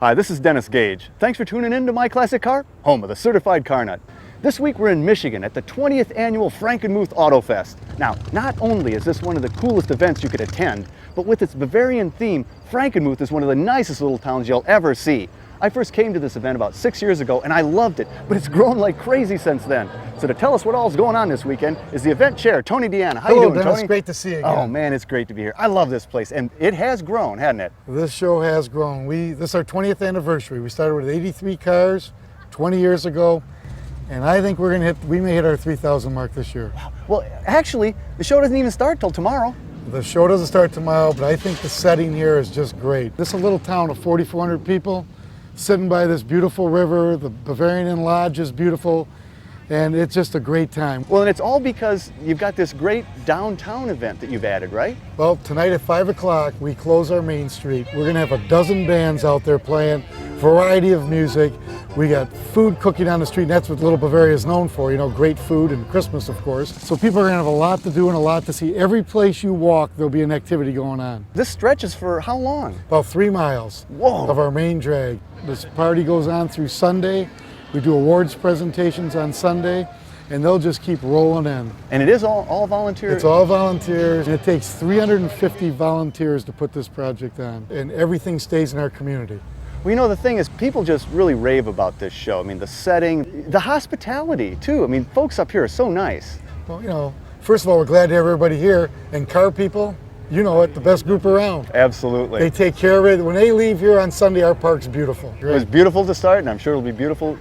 Hi, this is Dennis Gage. Thanks for tuning in to My Classic Car, home of the certified car nut. This week we're in Michigan at the 20th annual Frankenmuth Autofest. Now, not only is this one of the coolest events you could attend, but with its Bavarian theme, Frankenmuth is one of the nicest little towns you'll ever see. I first came to this event about 6 years ago and I loved it, but it's grown like crazy since then. So to tell us what all's going on this weekend is the event chair, Tony Deanna. How you doing, Dennis, Tony? great to see you again. Oh man, it's great to be here. I love this place, and it has grown, hasn't it? This show has grown. This is our 20th anniversary. We started with 83 cars 20 years ago, and I think we may hit our 3,000 mark this year. Well, actually, the show doesn't even start till tomorrow. The show doesn't start tomorrow, but I think the setting here is just great. This is a little town of 4,400 people sitting by this beautiful river. The Bavarian Inn Lodge is beautiful, and it's just a great time. Well, and it's all because you've got this great downtown event that you've added, right? Well, tonight at 5 o'clock, we close our main street. We're gonna have a dozen bands out there playing, variety of music. We got food cooking on the street, and that's what Little Bavaria is known for, you know, great food and Christmas, of course. So people are gonna have a lot to do and a lot to see. Every place you walk, there'll be an activity going on. This stretches for how long? About 3 miles Whoa. of our main drag. This party goes on through Sunday. We do awards presentations on Sunday, and they'll just keep rolling in. And it is all volunteer? It's all volunteers, and it takes 350 volunteers to put this project on, and everything stays in our community. Well, you know, the thing is, people just really rave about this show. I mean, the setting, the hospitality, too. I mean, folks up here are so nice. Well, you know, first of all, we're glad to have everybody here, and car people, you know it, the best group around. Absolutely. They take care of it. When they leave here on Sunday, our park's beautiful. It was beautiful to start, and I'm sure it'll be beautiful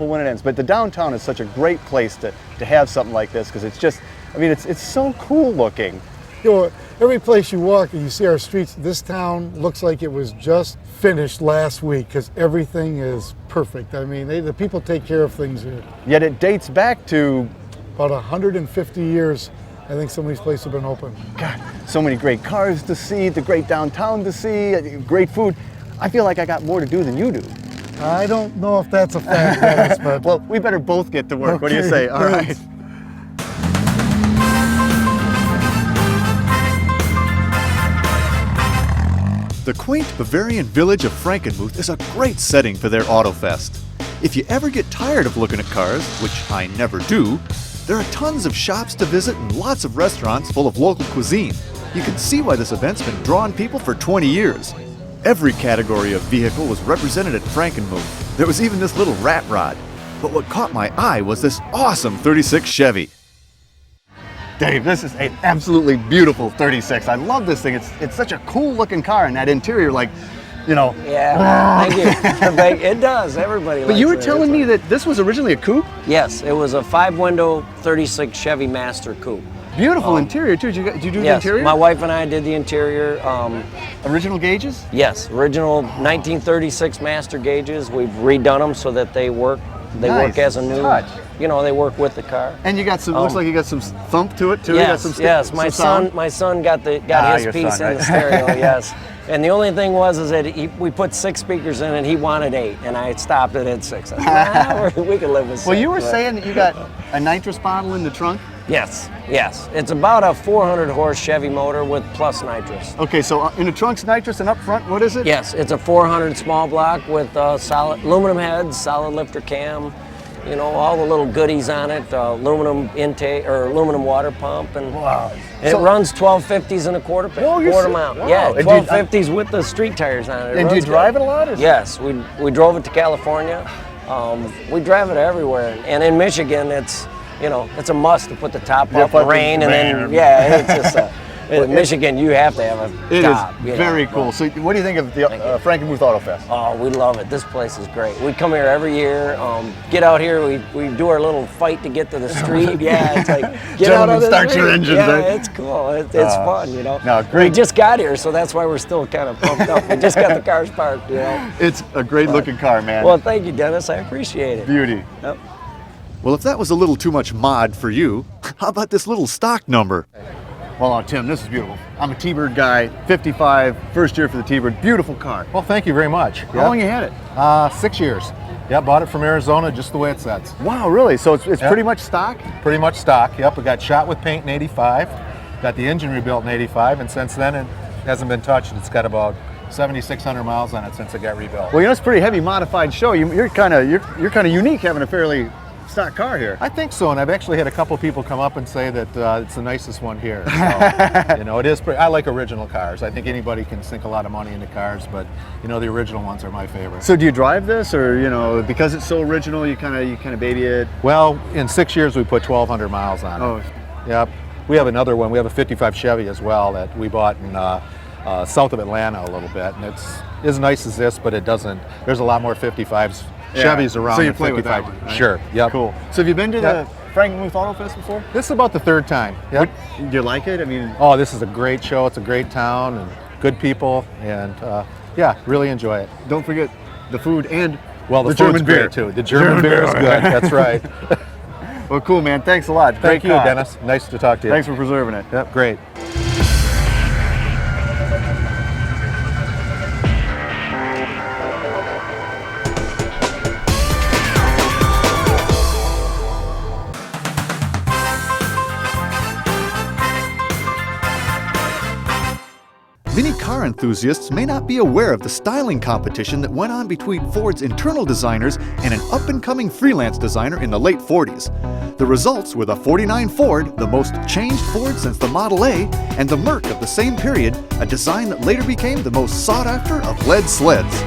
when it ends. But the downtown is such a great place to have something like this, because it's just, I mean, it's so cool looking. You know, every place you walk and you see our streets, this town looks like it was just finished last week, because everything is perfect. I mean, the people take care of things here. Yet it dates back to about 150 years. I think some of these places have been open. God, so many great cars to see, the great downtown to see, great food. I feel like I got more to do than you do. I don't know if that's a fact, Dennis, but... Well, we better both get to work. Okay, what do you say? All right. The quaint Bavarian village of Frankenmuth is a great setting for their Autofest. If you ever get tired of looking at cars, which I never do, there are tons of shops to visit and lots of restaurants full of local cuisine. You can see why this event's been drawing people for 20 years. Every category of vehicle was represented at Frankenmuth. There was even this little rat rod. But what caught my eye was this awesome 36 Chevy. Dave, this is an absolutely beautiful 36. I love this thing. It's such a cool looking car, and that interior, like, you know. Yeah, thank you. It does. Everybody likes it. But you were telling me that this was originally a coupe? Yes, it was a 5-window 36 Chevy Master coupe. Beautiful interior, too. Did you do Yes, the interior? my wife and I did the interior. Original gauges? Yes, original 1936 Master gauges. We've redone them so that they work. They Nice. work as a new. Touch. You know, they work with the car. And you got some. Looks like you got some thump to it too. Yes, you got some yes. My some son got your his piece son, in the right. stereo. Yes. And the only thing was that we put 6 speakers in, and he wanted 8, and I stopped it at 6. I said, nah, we can live with 6. Well, you were but- saying that you got a nitrous bottle in the trunk. Yes, yes. It's about a 400 horse Chevy motor with plus nitrous. Okay, so in the trunk's nitrous, and up front, what is it? Yes, it's a 400 small block with solid aluminum heads, solid lifter cam, you know, all the little goodies on it, aluminum intake or aluminum water pump, and Wow. it runs 1250s and a quarter mount. Wow. Yeah, And 1250s with the street tires on it. And do you drive it a lot? Or Yes, we drove it to California. We drive it everywhere, and in Michigan, it's a must to put the top up in rain, and then it's just in Michigan you have to have a top. It is very cool. So, what do you think of the Frankenmuth Autofest? Oh, we love it. This place is great. We come here every year. Get out here. We do our little fight to get to the street. Yeah, it's like get out of the start street. your engines. Yeah, Right? it's cool. It's fun, you know. No, great. We just got here, so that's why we're still kind of pumped up. We just got the cars parked, you know. It's a great looking car, man. Well, thank you, Dennis. I appreciate it. Beauty. Yep. Well, if that was a little too much mod for you, how about this little stock number? Well, Tim, this is beautiful. I'm a Tbird guy, 55, first year for the Tbird. Beautiful car. Well, thank you very much. How long you had it? 6 years. Yeah, bought it from Arizona just the way it says. Wow, really? So it's pretty much stock? Pretty much stock, yep. We got shot with paint in 85, got the engine rebuilt in 85, and since then it hasn't been touched. It's got about 7,600 miles on it since it got rebuilt. Well, you know, it's a pretty heavy modified show. You're kind of unique having a fairly stock car here. I think so, and I've actually had a couple people come up and say that it's the nicest one here. So, you know, it is. I like original cars. I think anybody can sink a lot of money into cars, but you know, the original ones are my favorite. So, do you drive this, or you know, because it's so original, you kind of baby it? Well, in 6 years we put 1,200 miles on it. Oh, yep. We have another one. We have a '55 Chevy as well that we bought in south of Atlanta a little bit, and it's as nice as this, but it doesn't. There's a lot more '55s. Yeah. Chevys around. So you than play 55. with that one, right? Sure. Yep. Cool. So, have you been to Yep. the Frankenmuth Autofest before? This is about the third time. Yep. Do you like it? I mean, Oh, this is a great show. It's a great town and good people, and yeah, really enjoy it. don't forget the food and Well, the the food's German beer great too. The German beer is good. That's right. Well, cool, man. Thanks a lot. Thank Great you, car. Dennis. Nice to talk to you. Thanks for preserving it. Yep, great. Many car enthusiasts may not be aware of the styling competition that went on between Ford's internal designers and an up-and-coming freelance designer in the late 40s. The results were the 49 Ford, the most changed Ford since the Model A, and the Merc of the same period, a design that later became the most sought-after of lead sleds.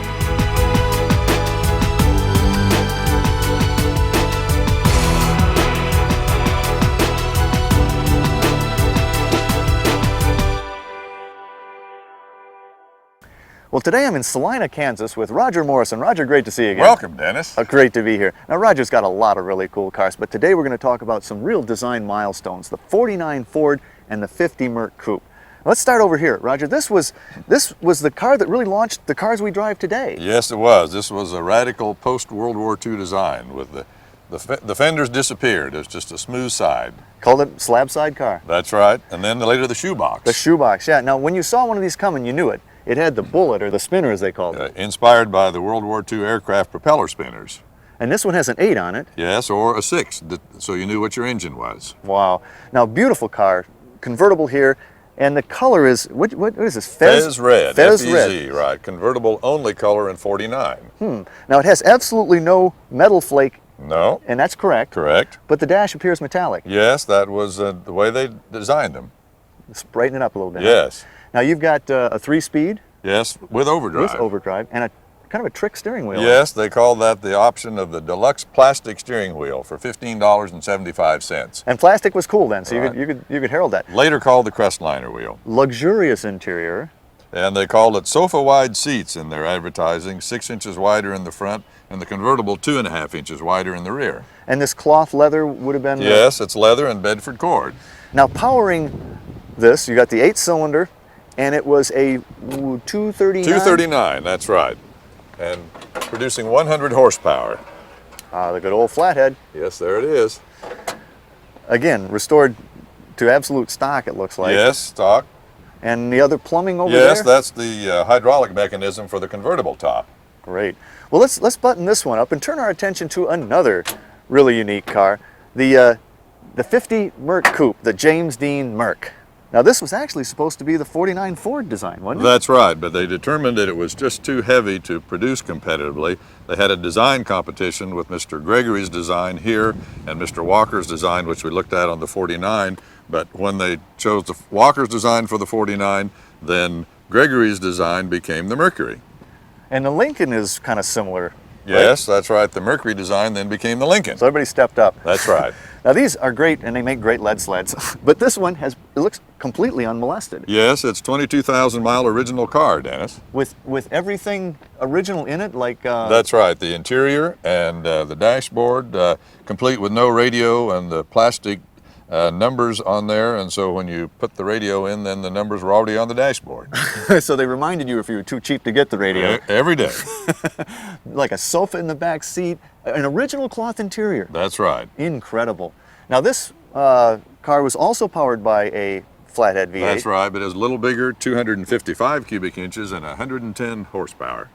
Well, today I'm in Salina, Kansas with Roger Morrison. Roger, great to see you again. Welcome, Dennis. Great to be here. Now, Roger's got a lot of really cool cars, but today we're going to talk about some real design milestones, the 49 Ford and the 50 Merc Coupe. Let's start over here. Roger, this was the car that really launched the cars we drive today. Yes, it was. This was a radical post-World War II design with the fenders disappeared. It was just a smooth side. Called it slab side car. That's right. And then later the shoebox. The shoebox, yeah. Now, when you saw one of these coming, you knew it. It had the bullet, or the spinner as they called it. Inspired by the World War II aircraft propeller spinners. And this one has an 8 on it. Yes, or a 6, so you knew what your engine was. Wow. Now, beautiful car, convertible here, and the color is, what is this? Fez red, Fez F-E-Z, red. right. Convertible only color in 49. Now, it has absolutely no metal flake, No, and that's correct. correct. But the dash appears metallic. Yes, that was the way they designed them. Let's brighten it up a little bit. Yes, Now, you've got a 3-speed yes, with overdrive. with overdrive and a kind of a trick steering wheel. Yes, they call that the option of the deluxe plastic steering wheel for $15.75. And plastic was cool then, so Right. you could herald that. Later called the Crestliner wheel. Luxurious interior. And they called it sofa-wide seats in their advertising, 6 inches wider in the front, and the convertible 2.5 inches wider in the rear. And this cloth leather would have been... Yes, it's leather and Bedford cord. Now, powering this, you got the 8-cylinder, and it was a 239? 239, that's right. And producing 100 horsepower. The good old flathead. Yes, there it is. Again, restored to absolute stock, it looks like. Yes, stock. And the other plumbing over there? Yes, that's the hydraulic mechanism for the convertible top. Great. Well, let's button this one up and turn our attention to another really unique car, the 50 Merc Coupe, the James Dean Merc. Now, this was actually supposed to be the 49 Ford design, wasn't it? That's right, but they determined that it was just too heavy to produce competitively. They had a design competition with Mr. Gregory's design here and Mr. Walker's design, which we looked at on the 49. But when they chose the Walker's design for the 49, then Gregory's design became the Mercury. And the Lincoln is kind of similar. Yes, that's right. The Mercury design then became the Lincoln. So everybody stepped up. That's right. Now, these are great, and they make great lead sleds. But this one it looks completely unmolested. Yes, it's 22,000-mile original car, Dennis. With everything original in it, like... That's right. The interior and the dashboard, complete with no radio and the plastic numbers on there, and so when you put the radio in, then the numbers were already on the dashboard. So they reminded you if you were too cheap to get the radio. Every day. Like a sofa in the back seat, an original cloth interior. That's right. Incredible. Now, this car was also powered by a flathead V8. That's right, but it's a little bigger, 255 cubic inches and 110 horsepower.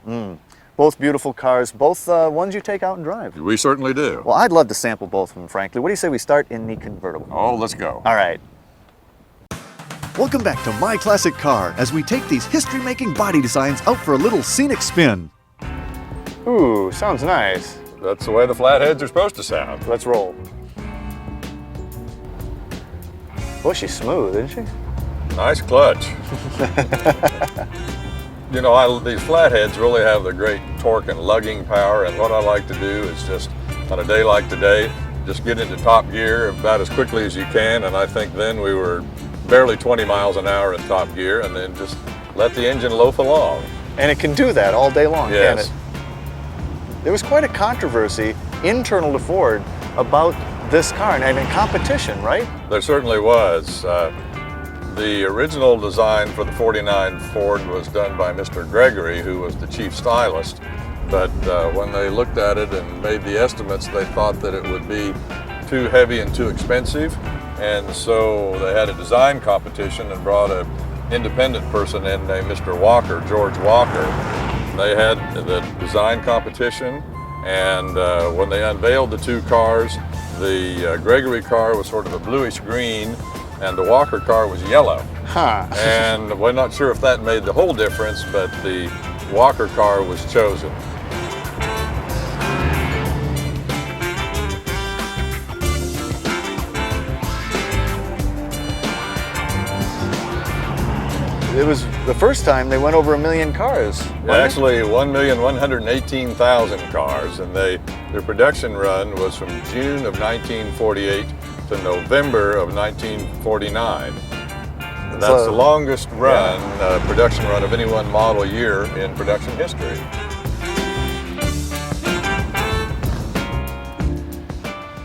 Both beautiful cars, both ones you take out and drive. We certainly do. Well, I'd love to sample both of them, frankly. What do you say we start in the convertible? Oh, let's go. All right. Welcome back to My Classic Car as we take these history-making body designs out for a little scenic spin. Ooh, sounds nice. That's the way the flatheads are supposed to sound. Let's roll. Well, she's smooth, isn't she? Nice clutch. You know, these flatheads really have the great torque and lugging power, and what I like to do is just, on a day like today, just get into top gear about as quickly as you can, and I think then we were barely 20 miles an hour in top gear, and then just let the engine loaf along. And it can do that all day long, Yes. can't it? There was quite a controversy internal to Ford about this car and in competition, right? There certainly was. The original design for the 49 Ford was done by Mr. Gregory, who was the chief stylist. But when they looked at it and made the estimates, they thought that it would be too heavy and too expensive. And so they had a design competition and brought an independent person in named Mr. Walker, George Walker. They had the design competition, and when they unveiled the two cars, the Gregory car was sort of a bluish green, and the Walker car was yellow. Huh. And we're not sure if that made the whole difference, but the Walker car was chosen. It was the first time they went over 1 million cars. wasn't it? Actually, 1,118,000 cars, and their production run was from June of 1948 to November of 1949. And that's the longest run, production run of any one model year in production history.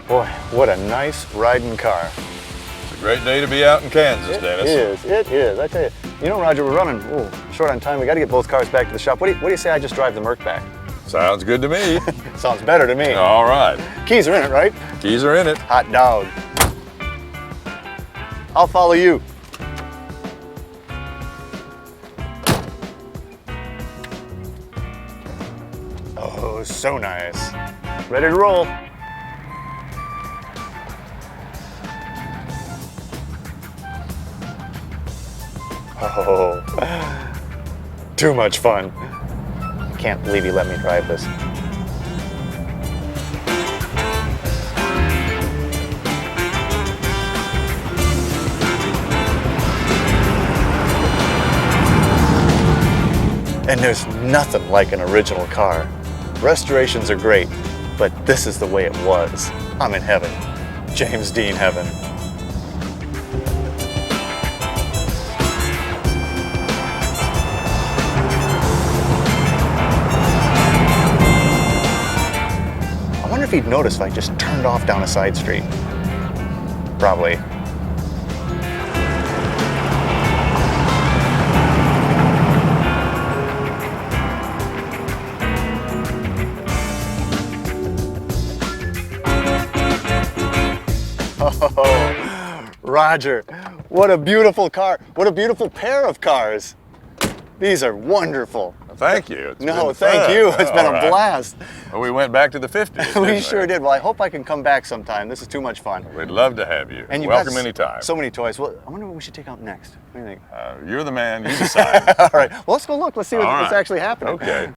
Boy, what a nice riding car. It's a great day to be out in Kansas, Dennis. It is, I tell you. You know, Roger, we're running short on time. We got to get both cars back to the shop. What do you say I just drive the Merc back? Sounds good to me. Sounds better to me. All right. Keys are in it, right? Keys are in it. Hot dog. I'll follow you. Oh, so nice. Ready to roll. Oh, too much fun. Can't believe you let me drive this. And there's nothing like an original car. Restorations are great, but this is the way it was. I'm in heaven. James Dean heaven. I wonder if he'd notice if I just turned off down a side street. Probably. Oh, Roger, what a beautiful car. What a beautiful pair of cars. These are wonderful. Thank you. It's No, been thank fun. you. It's been All a right. blast. Well, we went back to the 50s. We didn't sure did. Well, I hope I can come back sometime. This is too much fun. We'd love to have you. And you've Welcome got anytime. so many toys. Well, I wonder what we should take out next. What do you think? You're the man. You decide. All right. Well, let's go look. Let's see All what's right. actually happening. Okay.